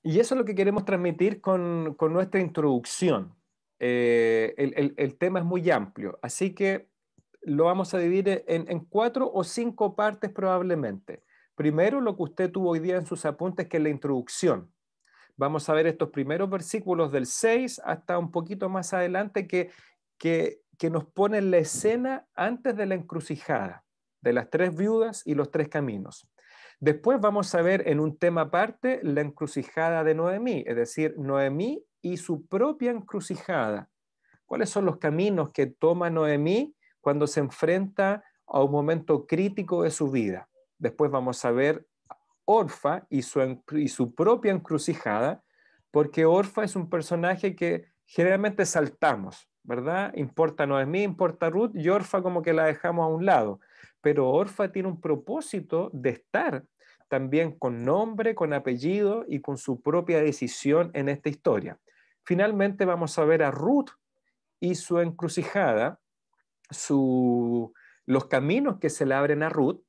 Y eso es lo que queremos transmitir con nuestra introducción. El tema es muy amplio, así que lo vamos a dividir en 4 o 5 partes probablemente. Primero, lo que usted tuvo hoy día en sus apuntes, que es la introducción. Vamos a ver estos primeros versículos del 6 hasta un poquito más adelante que nos ponen la escena antes de la encrucijada, de las 3 viudas y los 3 caminos. Después vamos a ver en un tema aparte la encrucijada de Noemí, es decir, Noemí y su propia encrucijada. ¿Cuáles son los caminos que toma Noemí cuando se enfrenta a un momento crítico de su vida? Después vamos a ver Orfa y su propia encrucijada, porque Orfa es un personaje que generalmente saltamos, ¿verdad? Importa Noemí, importa Ruth, y Orfa como que la dejamos a un lado. Pero Orfa tiene un propósito de estar también con nombre, con apellido y con su propia decisión en esta historia. Finalmente vamos a ver a Ruth y su encrucijada, los caminos que se le abren a Ruth,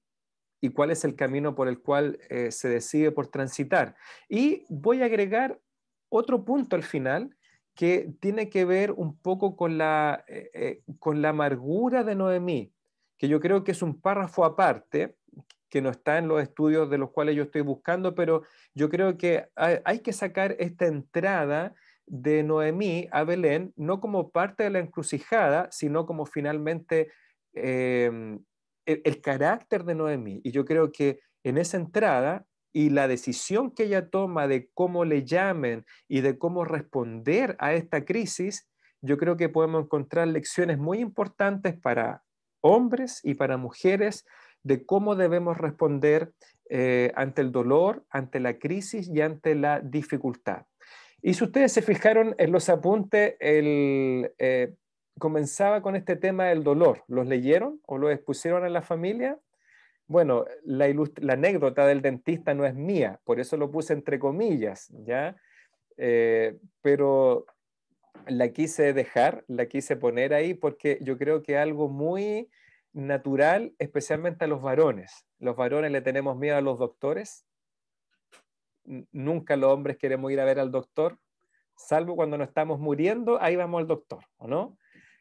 y cuál es el camino por el cual se decide por transitar. Y voy a agregar otro punto al final que tiene que ver un poco con la amargura de Noemí, que yo creo que es un párrafo aparte, que no está en los estudios de los cuales yo estoy buscando, pero yo creo que hay que sacar esta entrada de Noemí a Belén, no como parte de la encrucijada, sino como finalmente eh, el carácter de Noemí. Y yo creo que en esa entrada y la decisión que ella toma de cómo le llamen y de cómo responder a esta crisis, yo creo que podemos encontrar lecciones muy importantes para hombres y para mujeres de cómo debemos responder ante el dolor, ante la crisis y ante la dificultad. Y si ustedes se fijaron en los apuntes, comenzaba con este tema del dolor. ¿Los leyeron o lo expusieron en la familia? Bueno, la anécdota del dentista no es mía, por eso lo puse entre comillas, ¿ya? Pero la quise dejar, la quise poner ahí porque yo creo que es algo muy natural, especialmente a los varones. Los varones le tenemos miedo a los doctores. Nunca los hombres queremos ir a ver al doctor, salvo cuando nos estamos muriendo, ahí vamos al doctor, ¿o no?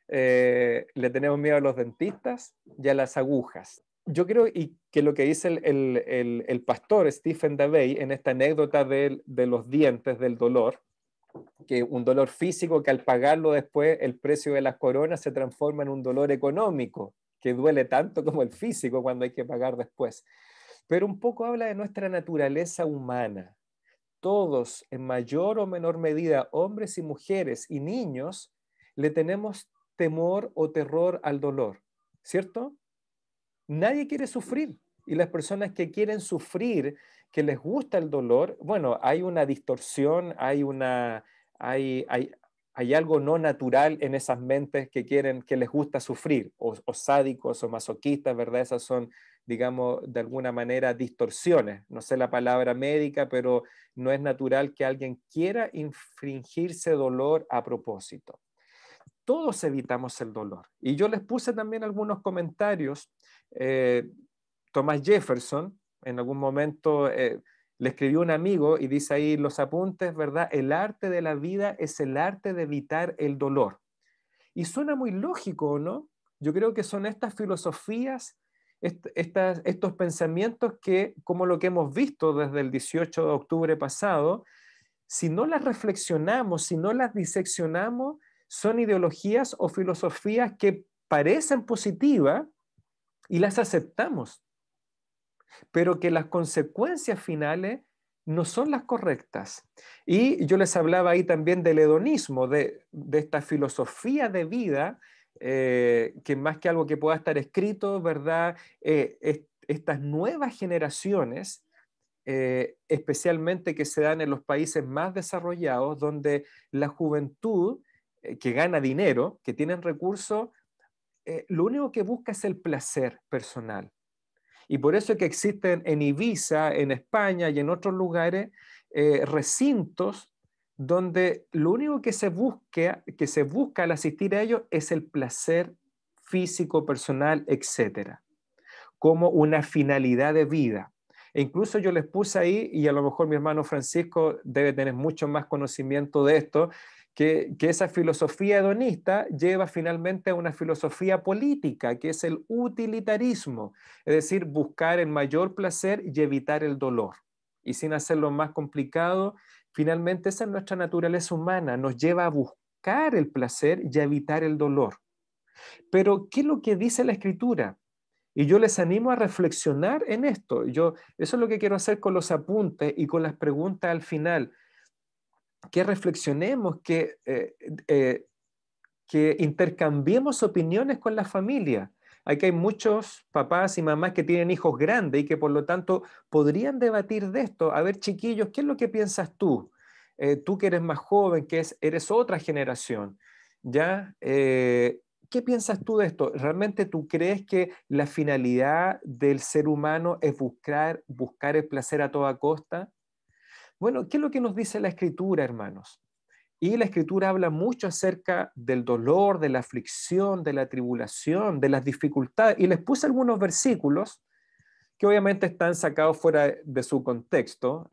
Le tenemos miedo a los dentistas y a las agujas. Yo creo que lo que dice el pastor Stephen Davey en esta anécdota de los dientes, del dolor, que un dolor físico que al pagarlo después el precio de las coronas se transforma en un dolor económico, que duele tanto como el físico cuando hay que pagar después. Pero un poco habla de nuestra naturaleza humana. Todos, en mayor o menor medida, hombres y mujeres y niños, le tenemos temor o terror al dolor, ¿cierto? Nadie quiere sufrir. Y las personas que quieren sufrir, que les gusta el dolor, bueno, hay una distorsión, hay algo no natural en esas mentes que quieren, que les gusta sufrir, o sádicos o masoquistas, ¿verdad? Esas son, digamos, de alguna manera distorsiones. No sé la palabra médica, pero no es natural que alguien quiera infringirse dolor a propósito. Todos evitamos el dolor. Y yo les puse también algunos comentarios. Eh, Thomas Jefferson, en algún momento, le escribió un amigo y dice ahí los apuntes, ¿verdad? El arte de la vida es el arte de evitar el dolor. Y suena muy lógico, ¿no? Yo creo que son estas filosofías, estos pensamientos que, como lo que hemos visto desde el 18 de octubre pasado, si no las reflexionamos, si no las diseccionamos, son ideologías o filosofías que parecen positivas y las aceptamos, pero que las consecuencias finales no son las correctas. Y yo les hablaba ahí también del hedonismo, de esta filosofía de vida, que más que algo que pueda estar escrito, ¿verdad? Estas nuevas generaciones, especialmente que se dan en los países más desarrollados, donde la juventud que gana dinero, que tienen recursos, lo único que busca es el placer personal. Y por eso es que existen en Ibiza, en España y en otros lugares, recintos donde lo único que se busca al asistir a ellos es el placer físico, personal, etcétera, como una finalidad de vida. E incluso yo les puse ahí, y a lo mejor mi hermano Francisco debe tener mucho más conocimiento de esto, que esa filosofía hedonista lleva finalmente a una filosofía política, que es el utilitarismo, es decir, buscar el mayor placer y evitar el dolor. Y sin hacerlo más complicado, finalmente esa es nuestra naturaleza humana, nos lleva a buscar el placer y a evitar el dolor. Pero, ¿qué es lo que dice la Escritura? Y yo les animo a reflexionar en esto. Eso es lo que quiero hacer con los apuntes y con las preguntas al final. Que reflexionemos, que intercambiemos opiniones con la familia. Aquí hay muchos papás y mamás que tienen hijos grandes y que por lo tanto podrían debatir de esto. A ver, chiquillos, ¿qué es lo que piensas tú? Tú que eres más joven, eres otra generación, ¿ya? ¿Qué piensas tú de esto? ¿Realmente tú crees que la finalidad del ser humano es buscar el placer a toda costa? Bueno, ¿qué es lo que nos dice la Escritura, hermanos? Y la Escritura habla mucho acerca del dolor, de la aflicción, de la tribulación, de las dificultades. Y les puse algunos versículos que obviamente están sacados fuera de su contexto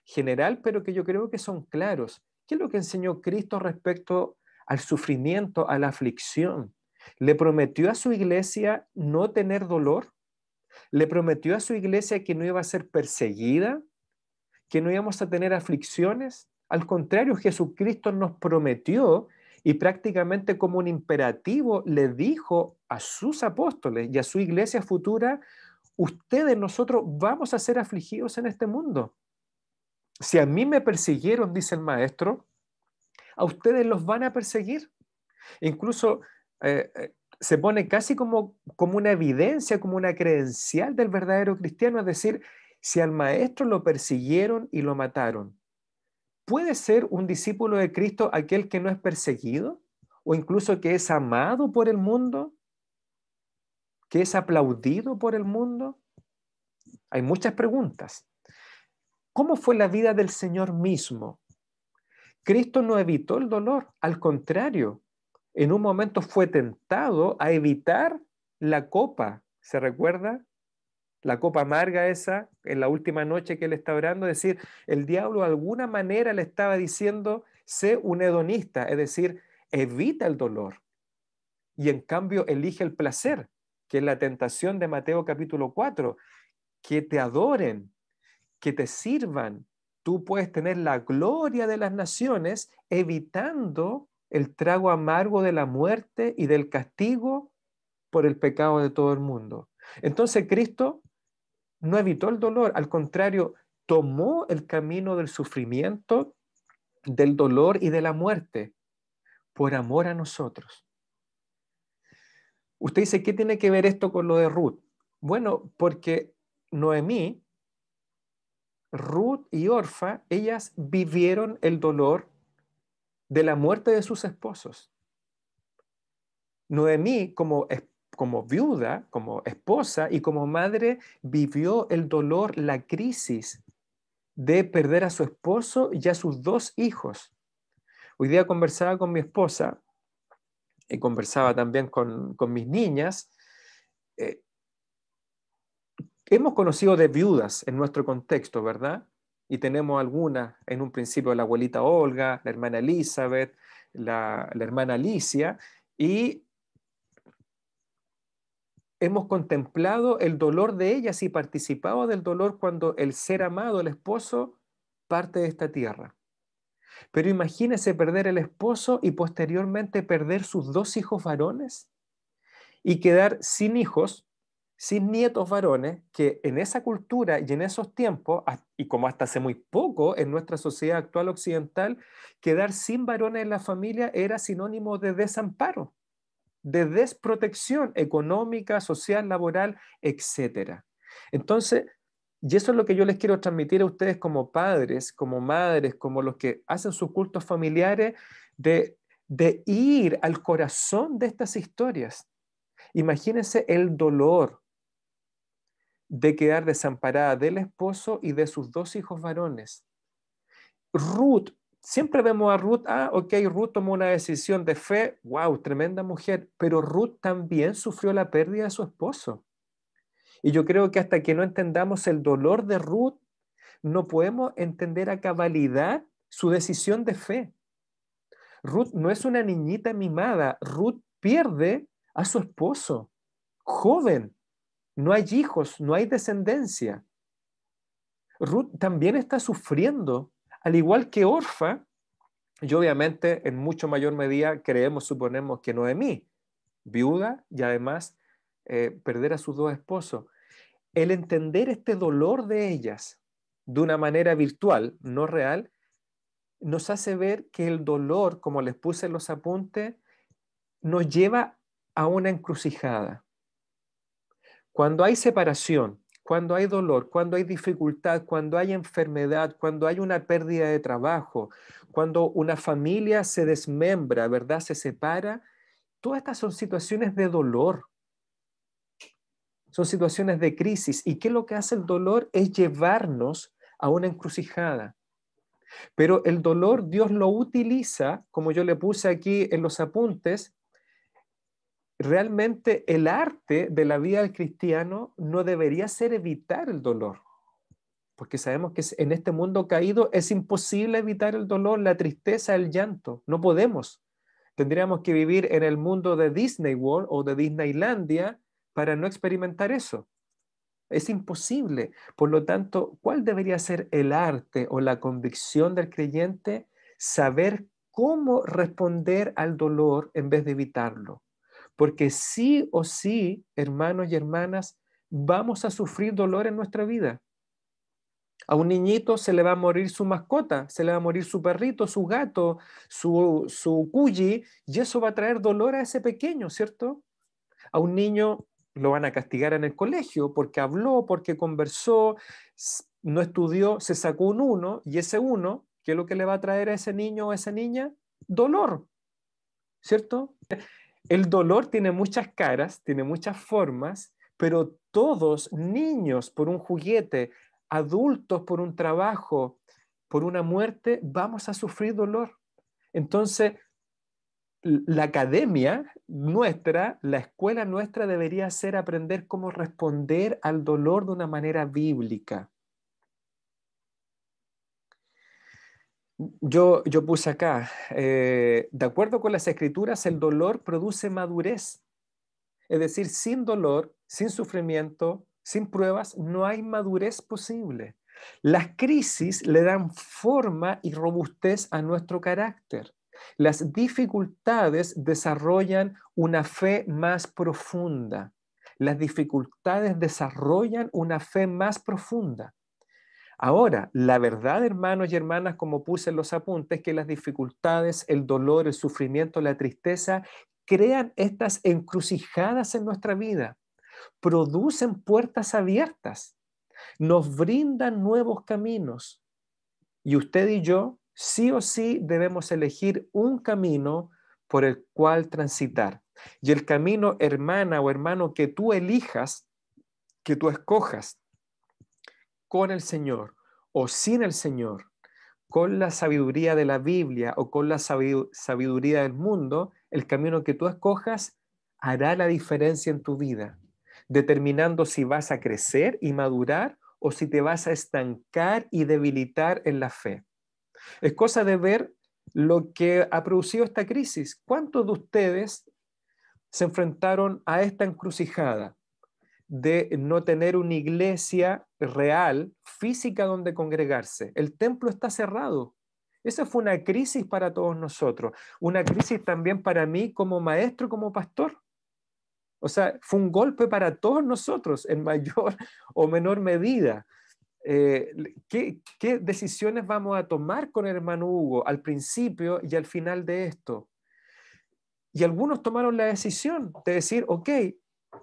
general, pero que yo creo que son claros. ¿Qué es lo que enseñó Cristo respecto al sufrimiento, a la aflicción? ¿Le prometió a su iglesia no tener dolor? ¿Le prometió a su iglesia que no iba a ser perseguida? ¿Que no íbamos a tener aflicciones? Al contrario, Jesucristo nos prometió y prácticamente como un imperativo le dijo a sus apóstoles y a su iglesia futura: ustedes, nosotros vamos a ser afligidos en este mundo. Si a mí me persiguieron, dice el maestro, a ustedes los van a perseguir. Incluso se pone casi como una evidencia, como una credencial del verdadero cristiano, es decir, si al maestro lo persiguieron y lo mataron, ¿puede ser un discípulo de Cristo aquel que no es perseguido? ¿O incluso que es amado por el mundo? ¿Que es aplaudido por el mundo? Hay muchas preguntas. ¿Cómo fue la vida del Señor mismo? Cristo no evitó el dolor, al contrario, en un momento fue tentado a evitar la copa. ¿Se recuerda? La copa amarga esa, en la última noche que él está orando, es decir, el diablo de alguna manera le estaba diciendo: sé un hedonista, es decir, evita el dolor. Y en cambio elige el placer, que es la tentación de Mateo capítulo 4, que te adoren, que te sirvan. Tú puedes tener la gloria de las naciones evitando el trago amargo de la muerte y del castigo por el pecado de todo el mundo. Entonces Cristo no evitó el dolor, al contrario, tomó el camino del sufrimiento, del dolor y de la muerte por amor a nosotros. Usted dice, ¿qué tiene que ver esto con lo de Ruth? Bueno, porque Noemí, Ruth y Orfa, ellas vivieron el dolor de la muerte de sus esposos. Noemí, como viuda, como esposa y como madre, vivió el dolor, la crisis de perder a su esposo y a sus dos hijos. Hoy día conversaba con mi esposa y conversaba también con mis niñas. Eh, Hemos conocido de viudas en nuestro contexto, ¿verdad? Y tenemos algunas, en un principio la abuelita Olga, la hermana Elizabeth, la hermana Alicia, y hemos contemplado el dolor de ellas y participado del dolor cuando el ser amado, el esposo, parte de esta tierra. Pero imagínese perder el esposo y posteriormente perder sus dos hijos varones y quedar sin hijos, sin nietos varones, que en esa cultura y en esos tiempos, y como hasta hace muy poco en nuestra sociedad actual occidental, quedar sin varones en la familia era sinónimo de desamparo, de desprotección económica, social, laboral, etcétera. Entonces, y eso es lo que yo les quiero transmitir a ustedes como padres, como madres, como los que hacen sus cultos familiares, de ir al corazón de estas historias. Imagínense el dolor de quedar desamparada del esposo y de sus dos hijos varones. Ruth, siempre vemos a Ruth, ok, Ruth tomó una decisión de fe, wow, tremenda mujer, pero Ruth también sufrió la pérdida de su esposo. Y yo creo que hasta que no entendamos el dolor de Ruth, no podemos entender a cabalidad su decisión de fe. Ruth no es una niñita mimada. Ruth pierde a su esposo, joven. No hay hijos, no hay descendencia. Ruth también está sufriendo, al igual que Orfa, y obviamente en mucho mayor medida suponemos que Noemí, viuda y además perder a sus dos esposos. El entender este dolor de ellas de una manera virtual, no real, nos hace ver que el dolor, como les puse en los apuntes, nos lleva a una encrucijada. Cuando hay separación, cuando hay dolor, cuando hay dificultad, cuando hay enfermedad, cuando hay una pérdida de trabajo, cuando una familia se desmembra, ¿verdad? Se separa, todas estas son situaciones de dolor, son situaciones de crisis. ¿Y qué es lo que hace el dolor? Es llevarnos a una encrucijada. Pero el dolor Dios lo utiliza, como yo le puse aquí en los apuntes. Realmente el arte de la vida del cristiano no debería ser evitar el dolor, porque sabemos que en este mundo caído es imposible evitar el dolor, la tristeza, el llanto. No podemos. Tendríamos que vivir en el mundo de Disney World o de Disneylandia para no experimentar eso. Es imposible. Por lo tanto, ¿cuál debería ser el arte o la convicción del creyente? Saber cómo responder al dolor en vez de evitarlo. Porque sí o sí, hermanos y hermanas, vamos a sufrir dolor en nuestra vida. A un niñito se le va a morir su mascota, se le va a morir su perrito, su gato, su cuyi, y eso va a traer dolor a ese pequeño, ¿cierto? A un niño lo van a castigar en el colegio porque habló, porque conversó, no estudió, se sacó un 1, y ese 1, ¿qué es lo que le va a traer a ese niño o a esa niña? Dolor, ¿cierto? El dolor tiene muchas caras, tiene muchas formas, pero todos, niños por un juguete, adultos por un trabajo, por una muerte, vamos a sufrir dolor. Entonces, la academia nuestra, la escuela nuestra debería ser aprender cómo responder al dolor de una manera bíblica. Yo puse acá, de acuerdo con las escrituras, el dolor produce madurez. Es decir, sin dolor, sin sufrimiento, sin pruebas, no hay madurez posible. Las crisis le dan forma y robustez a nuestro carácter. Las dificultades desarrollan una fe más profunda. Las dificultades desarrollan una fe más profunda. Ahora, la verdad, hermanos y hermanas, como puse en los apuntes, que las dificultades, el dolor, el sufrimiento, la tristeza, crean estas encrucijadas en nuestra vida, producen puertas abiertas, nos brindan nuevos caminos. Y usted y yo, sí o sí, debemos elegir un camino por el cual transitar. Y el camino, hermana o hermano, que tú elijas, que tú escojas, con el Señor o sin el Señor, con la sabiduría de la Biblia o con la sabiduría del mundo, el camino que tú escojas hará la diferencia en tu vida, determinando si vas a crecer y madurar o si te vas a estancar y debilitar en la fe. Es cosa de ver lo que ha producido esta crisis. ¿Cuántos de ustedes se enfrentaron a esta encrucijada de no tener una iglesia real, física, donde congregarse? El templo está cerrado. Esa fue una crisis para todos nosotros, una crisis también para mí como maestro, como pastor. O sea, fue un golpe para todos nosotros en mayor o menor medida. ¿Qué decisiones vamos a tomar con el hermano Hugo al principio y al final de esto? Y algunos tomaron la decisión de decir, ok,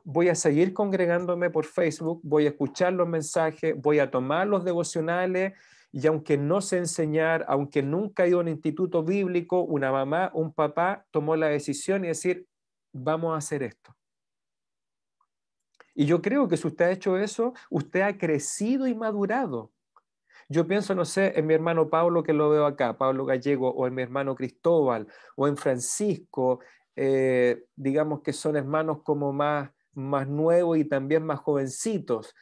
voy a seguir congregándome por Facebook, voy a escuchar los mensajes, voy a tomar los devocionales, y aunque no sé enseñar, aunque nunca he ido a un instituto bíblico, una mamá, un papá tomó la decisión y decir, vamos a hacer esto. Y yo creo que si usted ha hecho eso, usted ha crecido y madurado. Yo pienso, no sé, en mi hermano Pablo, que lo veo acá, Pablo Gallego, o en mi hermano Cristóbal, o en Francisco, digamos que son hermanos como más más nuevos y también más jovencitos,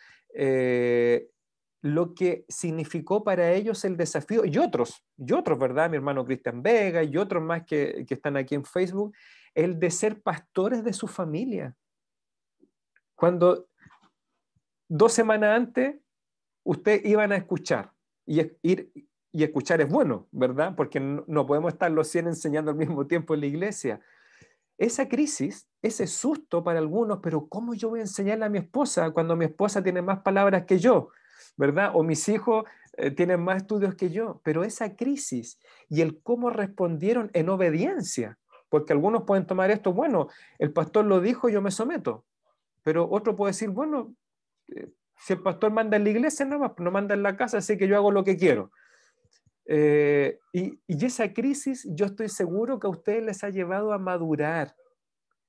lo que significó para ellos el desafío, y otros, ¿verdad? Mi hermano Cristian Vega y otros más que están aquí en Facebook, el de ser pastores de su familia. Cuando 2 semanas antes, ustedes iban a escuchar, y escuchar es bueno, ¿verdad? Porque no podemos estar los 100 enseñando al mismo tiempo en la iglesia. Esa crisis, ese susto para algunos, pero ¿cómo yo voy a enseñarle a mi esposa cuando mi esposa tiene más palabras que yo? ¿Verdad? O mis hijos tienen más estudios que yo. Pero esa crisis y el cómo respondieron en obediencia, porque algunos pueden tomar esto, bueno, el pastor lo dijo, yo me someto. Pero otro puede decir, bueno, si el pastor manda en la iglesia, no manda en la casa, así que yo hago lo que quiero. Y esa crisis, yo estoy seguro que a ustedes les ha llevado a madurar.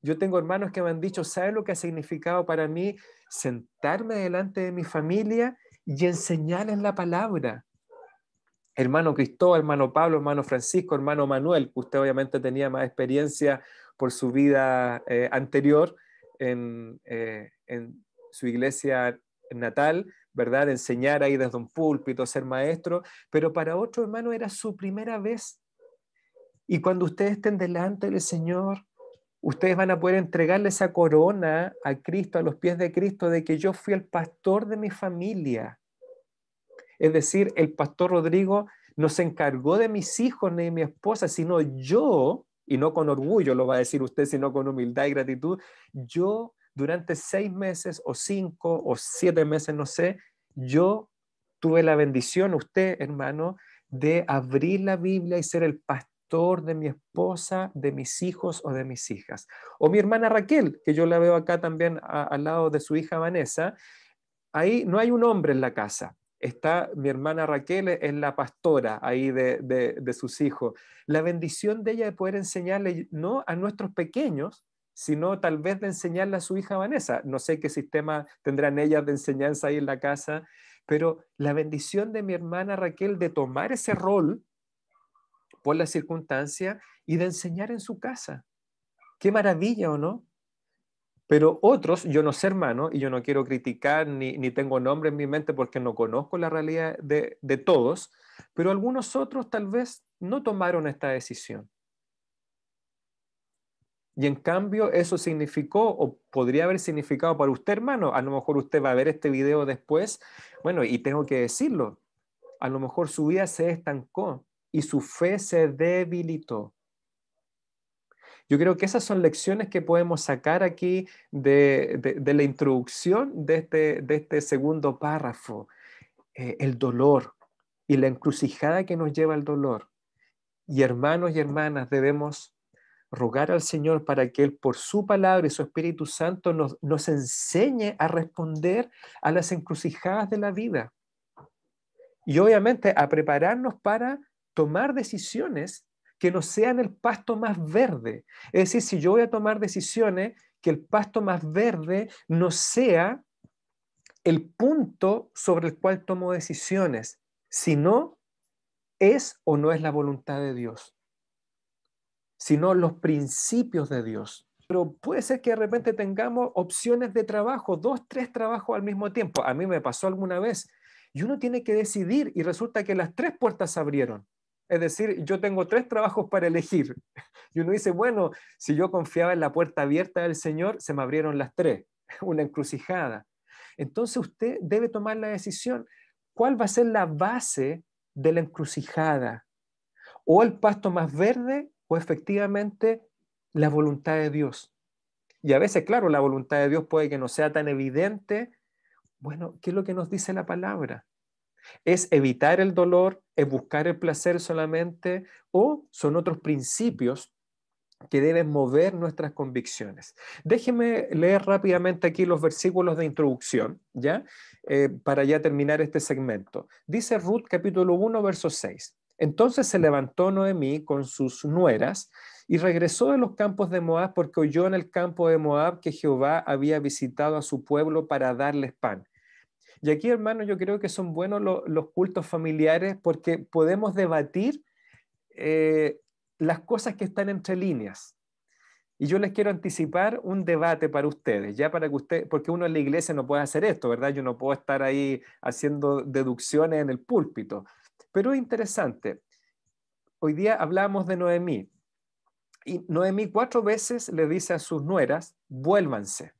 Yo tengo hermanos que me han dicho, ¿sabe lo que ha significado para mí sentarme delante de mi familia y enseñarles la palabra? Hermano Cristóbal, hermano Pablo, hermano Francisco, hermano Manuel, que usted obviamente tenía más experiencia por su vida anterior en su iglesia natal, ¿verdad? De enseñar ahí desde un púlpito, ser maestro, pero para otro hermano era su primera vez. Y cuando ustedes estén delante del Señor, ustedes van a poder entregarle esa corona a Cristo, a los pies de Cristo, de que yo fui el pastor de mi familia. Es decir, el pastor Rodrigo no se encargó de mis hijos ni de mi esposa, sino yo, y no con orgullo lo va a decir usted, sino con humildad y gratitud, yo durante 6 meses o 5 o 7 meses, no sé, yo tuve la bendición, usted hermano, de abrir la Biblia y ser el pastor de mi esposa, de mis hijos o de mis hijas. O mi hermana Raquel, que yo la veo acá también al lado de su hija Vanessa, ahí no hay un hombre en la casa. Está mi hermana Raquel, es la pastora ahí de sus hijos. La bendición de ella de poder enseñarle no a nuestros pequeños, sino tal vez de enseñarle a su hija Vanessa. No sé qué sistema tendrán ellas de enseñanza ahí en la casa, pero la bendición de mi hermana Raquel de tomar ese rol por la circunstancia y de enseñar en su casa. Qué maravilla, ¿o no? Pero otros, yo no sé hermano, y yo no quiero criticar ni tengo nombre en mi mente porque no conozco la realidad de todos, pero algunos otros tal vez no tomaron esta decisión. Y en cambio eso significó o podría haber significado para usted hermano, a lo mejor usted va a ver este video después, bueno, y tengo que decirlo, a lo mejor su vida se estancó y su fe se debilitó. Yo creo que esas son lecciones que podemos sacar aquí de la introducción de este segundo párrafo. El dolor y la encrucijada que nos lleva al dolor. Y hermanos y hermanas, debemos rogar al Señor para que Él, por su palabra y su Espíritu Santo, nos enseñe a responder a las encrucijadas de la vida. Y obviamente a prepararnos para tomar decisiones que no sean el pasto más verde. Es decir, si yo voy a tomar decisiones, que el pasto más verde no sea el punto sobre el cual tomo decisiones, sino es o no es la voluntad de Dios, sino los principios de Dios. Pero puede ser que de repente tengamos opciones de trabajo, 2, 3 trabajos al mismo tiempo. A mí me pasó alguna vez. Y uno tiene que decidir y resulta que las 3 puertas se abrieron. Es decir, yo tengo 3 trabajos para elegir. Y uno dice, bueno, si yo confiaba en la puerta abierta del Señor, se me abrieron las 3. Una encrucijada. Entonces usted debe tomar la decisión. ¿Cuál va a ser la base de la encrucijada? ¿O el pasto más verde o efectivamente la voluntad de Dios? Y a veces, claro, la voluntad de Dios puede que no sea tan evidente. Bueno, ¿qué es lo que nos dice la palabra? ¿Es evitar el dolor? ¿Es buscar el placer solamente? ¿O son otros principios que deben mover nuestras convicciones? Déjeme leer rápidamente aquí los versículos de introducción, ¿ya? Para ya terminar este segmento. Dice Ruth capítulo 1, verso 6. Entonces se levantó Noemí con sus nueras y regresó de los campos de Moab porque oyó en el campo de Moab que Jehová había visitado a su pueblo para darles pan. Y aquí, hermano, yo creo que son buenos los cultos familiares porque podemos debatir las cosas que están entre líneas. Y yo les quiero anticipar un debate para ustedes, ya para que usted, porque uno en la iglesia no puede hacer esto, ¿verdad? Yo no puedo estar ahí haciendo deducciones en el púlpito. Pero es interesante. Hoy día hablamos de Noemí. Y Noemí 4 veces le dice a sus nueras, vuélvanse.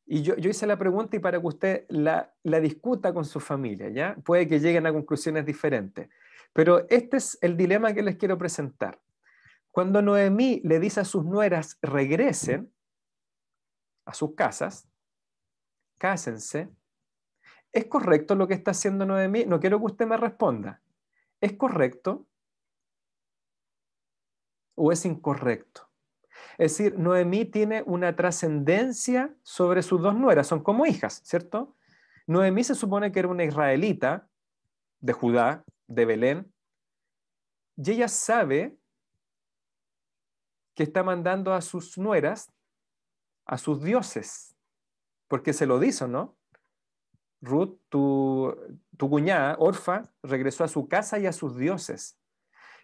Y yo hice la pregunta y para que usted la discuta con su familia, ¿ya? Puede que lleguen a conclusiones diferentes. Pero este es el dilema que les quiero presentar. Cuando Noemí le dice a sus nueras, regresen a sus casas, cásense, ¿es correcto lo que está haciendo Noemí? No quiero que usted me responda. ¿Es correcto o es incorrecto? Es decir, Noemí tiene una trascendencia sobre sus dos nueras, son como hijas, ¿cierto? Noemí se supone que era una israelita de Judá, de Belén, y ella sabe que está mandando a sus nueras a sus dioses, porque se lo dice, ¿no? Ruth, tu cuñada, Orfa, regresó a su casa y a sus dioses.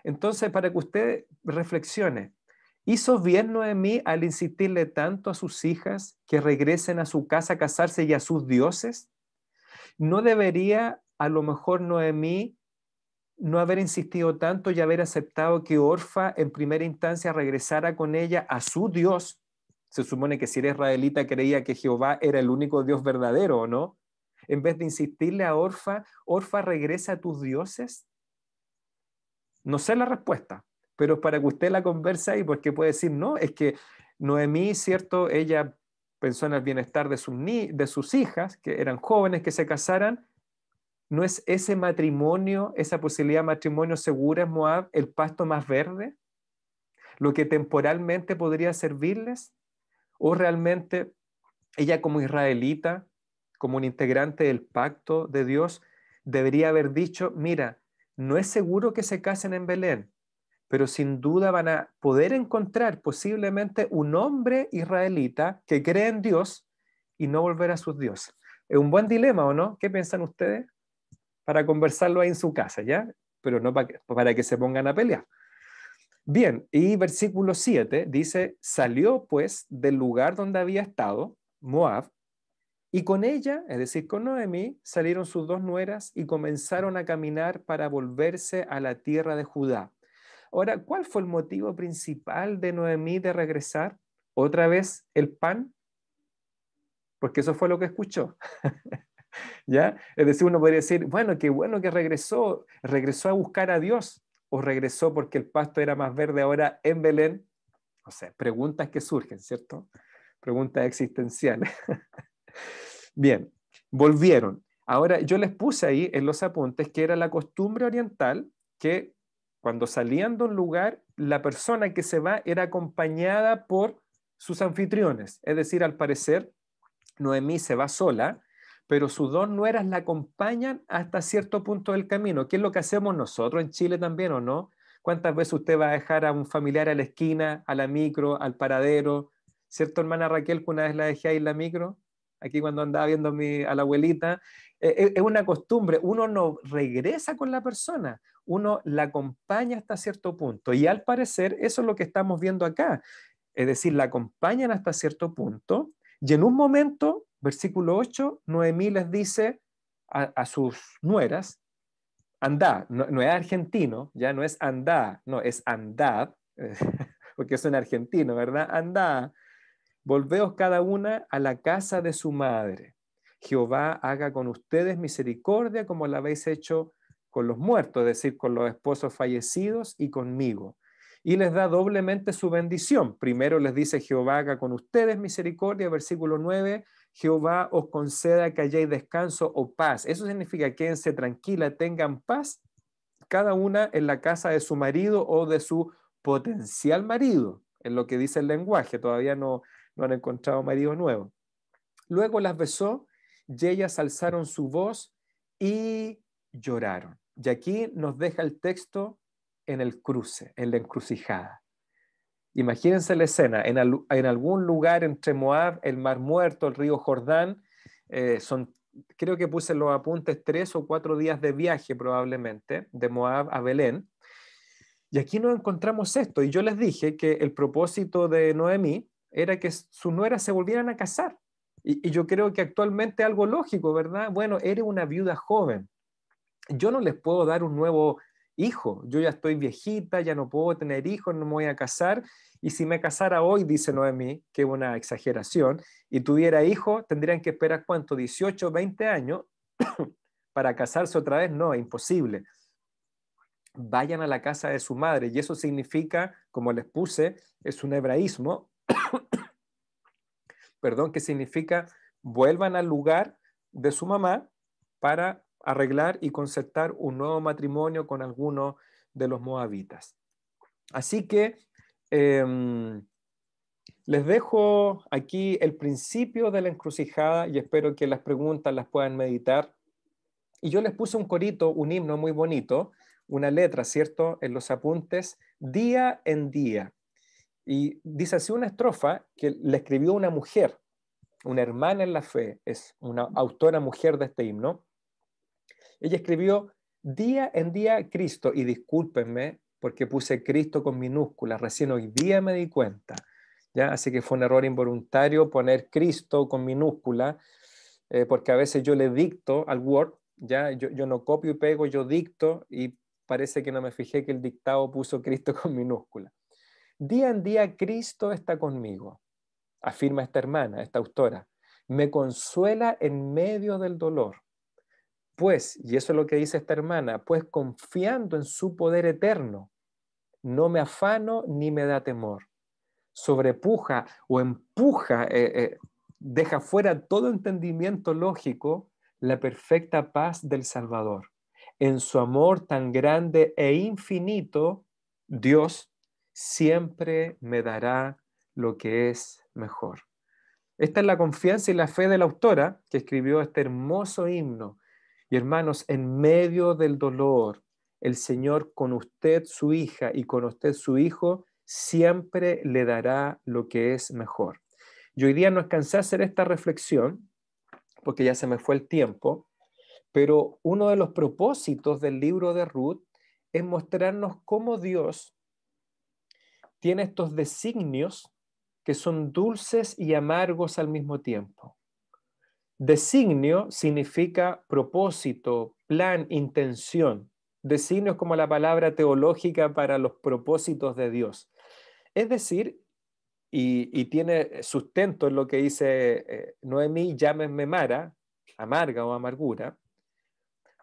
Entonces, para que usted reflexione, ¿hizo bien Noemí al insistirle tanto a sus hijas que regresen a su casa a casarse y a sus dioses? ¿No debería a lo mejor Noemí no haber insistido tanto y haber aceptado que Orfa en primera instancia regresara con ella a su Dios? Se supone que si era israelita creía que Jehová era el único Dios verdadero, ¿o no? En vez de insistirle a Orfa, Orfa regresa a tus dioses. No sé la respuesta, pero para que usted la converse ahí, porque puede decir, no, es que Noemí, ¿cierto? Ella pensó en el bienestar de sus hijas, que eran jóvenes, que se casaran. ¿No es ese matrimonio, esa posibilidad de matrimonio segura en Moab, el pasto más verde? ¿Lo que temporalmente podría servirles? ¿O realmente ella como israelita, como un integrante del pacto de Dios, debería haber dicho, mira, no es seguro que se casen en Belén, pero sin duda van a poder encontrar posiblemente un hombre israelita que cree en Dios y no volver a sus dioses? Es un buen dilema, ¿o no? ¿Qué piensan ustedes? Para conversarlo ahí en su casa, ¿ya? Pero no para que se pongan a pelear. Bien, y versículo 7 dice, salió pues del lugar donde había estado, Moab, y con ella, es decir, con Noemí, salieron sus dos nueras y comenzaron a caminar para volverse a la tierra de Judá. Ahora, ¿cuál fue el motivo principal de Noemí de regresar? ¿Otra vez el pan? Porque eso fue lo que escuchó. ¿Ya? Es decir, uno podría decir, bueno, qué bueno que regresó a buscar a Dios, o regresó porque el pasto era más verde ahora en Belén. O sea, preguntas que surgen, ¿cierto? Preguntas existenciales. Bien, volvieron. Ahora, yo les puse ahí en los apuntes que era la costumbre oriental que cuando salían de un lugar, la persona que se va era acompañada por sus anfitriones. Es decir, al parecer, Noemí se va sola, pero sus dos nueras la acompañan hasta cierto punto del camino, que es lo que hacemos nosotros en Chile también, ¿o no? ¿Cuántas veces usted va a dejar a un familiar a la esquina, a la micro, al paradero? ¿Cierto, hermana Raquel, que una vez la dejé ahí en la micro? Aquí cuando andaba viendo a la abuelita. Es una costumbre, uno no regresa con la persona, uno la acompaña hasta cierto punto. Y al parecer eso es lo que estamos viendo acá. Es decir, la acompañan hasta cierto punto y en un momento, versículo 8, Noemí les dice a sus nueras, andad, no es argentino, ya no es andad, no, es andad, porque es un argentino, ¿verdad? Andad, volveos cada una a la casa de su madre. Jehová haga con ustedes misericordia como la habéis hecho con los muertos, es decir, con los esposos fallecidos y conmigo. Y les da doblemente su bendición. Primero les dice, Jehová haga con ustedes misericordia, versículo 9, Jehová os conceda que hayáis descanso o paz. Eso significa quédense tranquila, tengan paz, cada una en la casa de su marido o de su potencial marido, en lo que dice el lenguaje, todavía no han encontrado marido nuevo. Luego las besó y ellas alzaron su voz y lloraron. Y aquí nos deja el texto en el cruce, en la encrucijada. Imagínense la escena, en algún lugar entre Moab, el Mar Muerto, el río Jordán, creo que puse en los apuntes 3 o 4 días de viaje probablemente, de Moab a Belén. Y aquí nos encontramos esto, y yo les dije que el propósito de Noemí era que sus nueras se volvieran a casar. Y yo creo que actualmente algo lógico, ¿verdad? Bueno, eres una viuda joven. Yo no les puedo dar un nuevo hijo. Yo ya estoy viejita, ya no puedo tener hijos, no me voy a casar. Y si me casara hoy, dice Noemí, que es una exageración, y tuviera hijos, tendrían que esperar ¿cuánto? 18, 20 años para casarse otra vez. No, es imposible. Vayan a la casa de su madre. Y eso significa, como les puse, es un hebraísmo, perdón, que significa vuelvan al lugar de su mamá para arreglar y concertar un nuevo matrimonio con alguno de los moabitas. Así que les dejo aquí el principio de la encrucijada y espero que las preguntas las puedan meditar. Y yo les puse un corito, un himno muy bonito, una letra, ¿cierto?, en los apuntes, día en día. Y dice así una estrofa que le escribió una mujer, una hermana en la fe, es una autora mujer de este himno. Ella escribió día en día Cristo, y discúlpenme porque puse Cristo con minúsculas, recién hoy día me di cuenta, ¿ya? Así que fue un error involuntario poner Cristo con minúscula, porque a veces yo le dicto al Word, ¿ya? Yo no copio y pego, yo dicto y parece que no me fijé que el dictado puso Cristo con minúscula. Día en día Cristo está conmigo, afirma esta hermana, esta autora. Me consuela en medio del dolor. Pues, y eso es lo que dice esta hermana, pues confiando en su poder eterno, no me afano ni me da temor. Sobrepuja o empuja, deja fuera todo entendimiento lógico la perfecta paz del Salvador. En su amor tan grande e infinito, Dios siempre me dará lo que es mejor. Esta es la confianza y la fe de la autora que escribió este hermoso himno. Y hermanos, en medio del dolor, el Señor con usted, su hija, y con usted, su hijo, siempre le dará lo que es mejor. Y hoy día no alcancé a hacer esta reflexión, porque ya se me fue el tiempo, pero uno de los propósitos del libro de Ruth es mostrarnos cómo Dios tiene estos designios que son dulces y amargos al mismo tiempo. Designio significa propósito, plan, intención. Designio es como la palabra teológica para los propósitos de Dios. Es decir, y tiene sustento en lo que dice Noemí, llámenme Mara, amarga o amargura,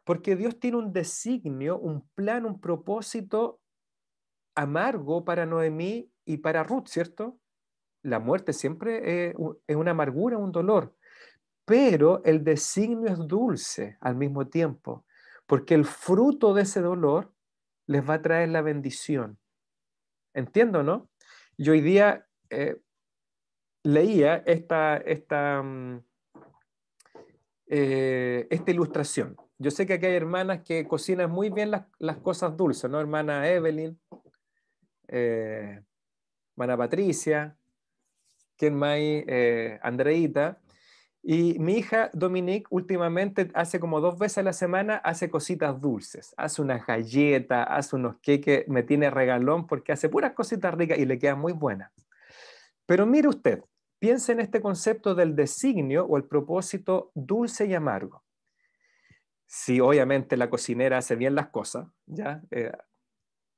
porque Dios tiene un designio, un plan, un propósito amargo para Noemí y para Ruth, ¿cierto? La muerte siempre es una amargura, un dolor. Pero el designio es dulce al mismo tiempo, porque el fruto de ese dolor les va a traer la bendición. Entiendo, ¿no? Yo hoy día leía esta ilustración. Yo sé que aquí hay hermanas que cocinan muy bien las cosas dulces, ¿no? Hermana Evelyn, hermana Patricia, ¿quién más hay? Andreita. Y mi hija Dominique últimamente hace como 2 veces a la semana, hace cositas dulces, hace unas galletas, hace unos queques, me tiene regalón porque hace puras cositas ricas y le quedan muy buenas. Pero mire usted, piense en este concepto del designio o el propósito dulce y amargo. Si obviamente la cocinera hace bien las cosas, ¿ya?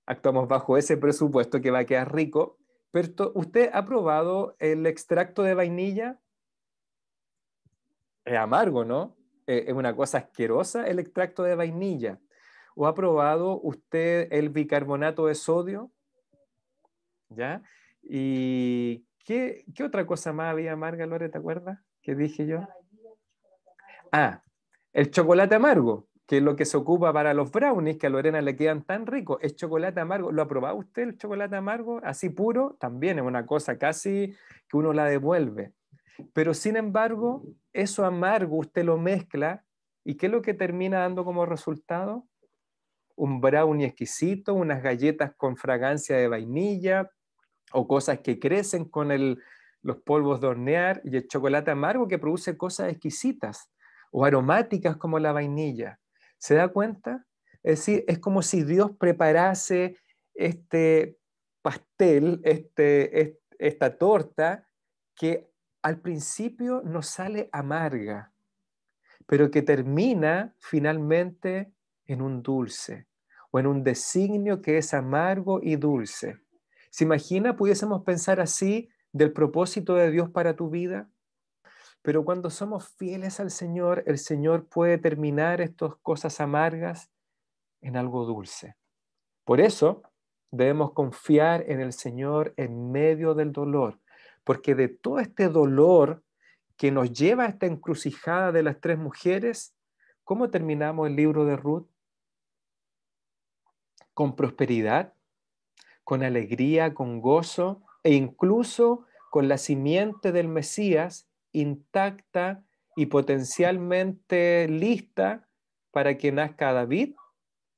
Actuamos bajo ese presupuesto que va a quedar rico, pero ¿usted ha probado el extracto de vainilla? Es amargo, ¿no? Es una cosa asquerosa el extracto de vainilla. ¿O ha probado usted el bicarbonato de sodio? ¿Ya? ¿Y qué otra cosa más había amarga, Lore, te acuerdas? ¿Qué dije yo? Ah, el chocolate amargo, que es lo que se ocupa para los brownies, que a Lorena le quedan tan ricos. Es chocolate amargo. ¿Lo ha probado usted el chocolate amargo? Así puro, también es una cosa casi que uno la devuelve. Pero sin embargo, eso amargo usted lo mezcla y ¿qué es lo que termina dando como resultado? Un brownie exquisito, unas galletas con fragancia de vainilla o cosas que crecen con los polvos de hornear y el chocolate amargo que produce cosas exquisitas o aromáticas como la vainilla. ¿Se da cuenta? Es decir, es como si Dios preparase este pastel, esta torta que al principio nos sale amarga, pero que termina finalmente en un dulce o en un designio que es amargo y dulce. ¿Se imagina pudiésemos pensar así del propósito de Dios para tu vida? Pero cuando somos fieles al Señor, el Señor puede terminar estas cosas amargas en algo dulce. Por eso debemos confiar en el Señor en medio del dolor, porque de todo este dolor que nos lleva a esta encrucijada de las tres mujeres, ¿cómo terminamos el libro de Ruth? Con prosperidad, con alegría, con gozo e incluso con la simiente del Mesías intacta y potencialmente lista para que nazca David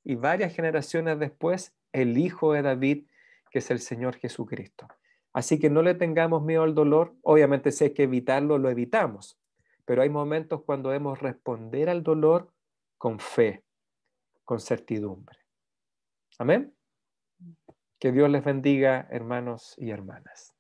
y varias generaciones después el hijo de David, que es el Señor Jesucristo. Así que no le tengamos miedo al dolor. Obviamente si hay que evitarlo, lo evitamos. Pero hay momentos cuando debemos responder al dolor con fe, con certidumbre. Amén. Que Dios les bendiga, hermanos y hermanas.